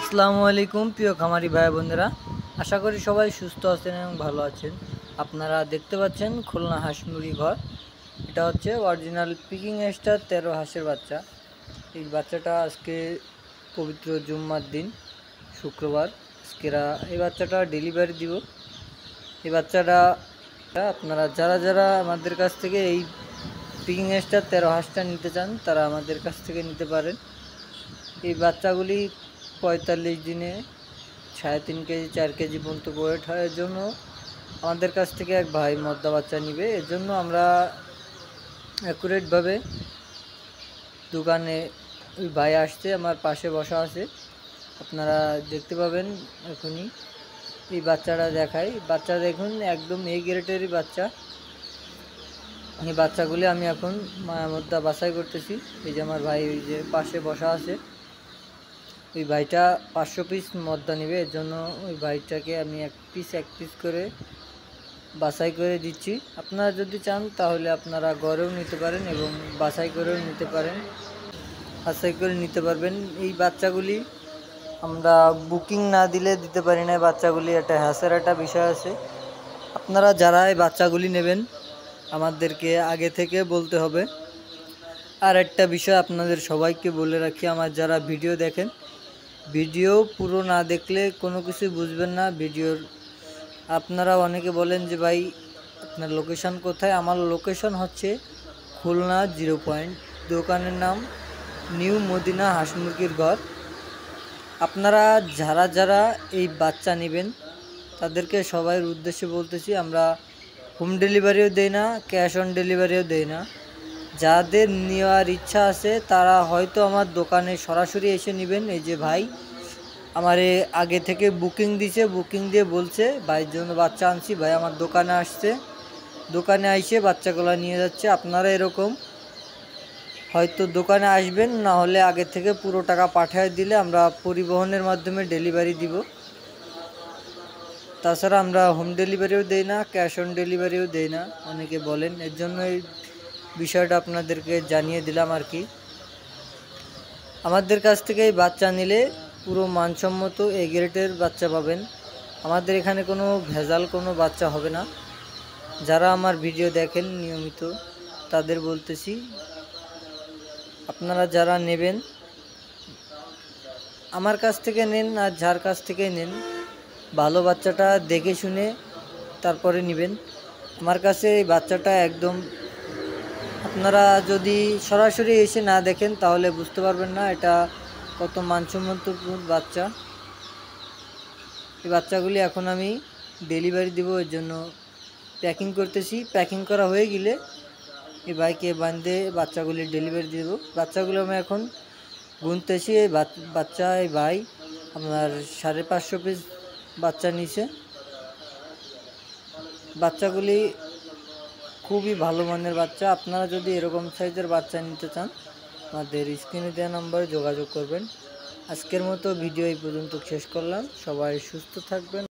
আসসালামু আলাইকুম প্রিয় খামারি ভাই বোনেরা, আশা করি সবাই সুস্থ আছেন এবং ভালো আছেন। আপনারা দেখতে পাচ্ছেন খুলনা হাঁস মুরগি ঘর। এটা হচ্ছে অরিজিনাল পিকিং স্টার 13 হাঁসের বাচ্চা। এই বাচ্চাটা আজকে পবিত্র জুম্মার দিন শুক্রবার আজকেরা এই বাচ্চাটা ডেলিভারি দিব। এই বাচ্চাটা আপনারা যারা যারা আমাদের কাছ থেকে এই পিকিং স্টার 13 হাঁসটা নিতে চান তারা আমাদের কাছ থেকে নিতে পারেন। এই বাচ্চাগুলি 45 দিনে 3.5 কেজি 4 কেজি পর্যন্ত ওয়েট হয়। এর জন্য আমাদের কাছ থেকে এক ভাই মদ্দা বাচ্চা নিবে। এর জন্য আমরা অ্যাকুরেটভাবে দোকানে ওই ভাই আসছে, আমার পাশে বসা আছে, আপনারা দেখতে পাবেন এখনই। এই বাচ্চাটা দেখাই, বাচ্চা দেখুন একদম এ গ্রেডেরই বাচ্চা। এই বাচ্চাগুলি আমি এখন মদ্দা বাছাই করতেছি। এই যে আমার ভাই ওই যে পাশে বসা আছে, ওই ভাইটা 500 পিস মদ্দা নেবে। এর জন্য ওই ভাইটাকে আমি এক পিস করে বাছাই করে দিচ্ছি। আপনারা যদি চান তাহলে আপনারা ঘরেও নিতে পারেন এবং বাছাই করেও নিতে পারেন, বাছাই করে নিতে পারবেন। এই বাচ্চাগুলি আমরা বুকিং না দিলে দিতে পারি না। বাচ্চাগুলি একটা হ্যাসের একটা বিষয় আছে। আপনারা যারা এই বাচ্চাগুলি নেবেন আমাদেরকে আগে থেকে বলতে হবে। আর একটা বিষয় আপনাদের সবাইকে বলে রাখি, আমার যারা ভিডিও দেখেন, ভিডিও পুরো না দেখলে কোনো কিছু বুঝবেন না। ভিডিওর আপনারা অনেকে বলেন যে ভাই আপনার লোকেশন কোথায়। আমার লোকেশন হচ্ছে খুলনা 0 পয়েন্ট, দোকানের নাম নিউ মদিনা হাঁস মুরগির ঘর। আপনারা যারা যারা এই বাচ্চা নেবেন তাদেরকে সবার উদ্দেশ্যে বলতেছি, আমরা হোম ডেলিভারিও দেই না, ক্যাশ অন ডেলিভারিও দেই না। যাদের নেওয়ার ইচ্ছা আছে তারা হয়তো আমার দোকানে সরাসরি এসে নেবেন। এই যে ভাই আমারে আগে থেকে বুকিং দিছে, বুকিং দিয়ে বলছে ভাইয়ের জন্য বাচ্চা আনছি, ভাই আমার দোকানে আসছে, দোকানে আইসে বাচ্চাগুলো নিয়ে যাচ্ছে। আপনারা এরকম হয়তো দোকানে আসবেন, না হলে আগে থেকে পুরো টাকা পাঠিয়ে দিলে আমরা পরিবহনের মাধ্যমে ডেলিভারি দিব। তাছাড়া আমরা হোম ডেলিভারিও দেই না, ক্যাশ অন ডেলিভারিও দেই না, অনেকে বলেন। এর জন্য এই বিষয়টা আপনাদেরকে জানিয়ে দিলাম আর কি। আমাদের কাছ থেকে এই বাচ্চা নিলে পুরো মানসম্মত এ গ্রেডের বাচ্চা পাবেন। আমাদের এখানে কোনো ভেজাল কোনো বাচ্চা হবে না। যারা আমার ভিডিও দেখেন নিয়মিত তাদের বলতেছি, আপনারা যারা নেবেন আমার কাছ থেকে নেন, আর যার কাছ থেকে নেন ভালো বাচ্চাটা দেখে শুনে তারপরে নেবেন। আমার কাছে এই বাচ্চাটা একদম, আপনারা যদি সরাসরি এসে না দেখেন তাহলে বুঝতে পারবেন না এটা কত মানসম্মত বাচ্চা। এই বাচ্চাগুলি এখন আমি ডেলিভারি দিব, এর জন্য প্যাকিং করতেছি। প্যাকিং করা হয়ে গেলে এই বাইকে বাঁধে বাচ্চাগুলি ডেলিভারি দেব। বাচ্চাগুলো আমি এখন গুনতেছি। এই বাচ্চা এই ভাই আপনার 550 পিস বাচ্চা নিছে। বাচ্চাগুলি খুবই ভালো মানের বাচ্চা। আপনারা যদি এরকম সাইজের বাচ্চা নিতে চান আমাদের স্ক্রিনে দেওয়া নম্বরে যোগাযোগ করবেন। আজকের মতো ভিডিও এই পর্যন্ত শেষ করলাম। সবাই সুস্থ থাকবেন।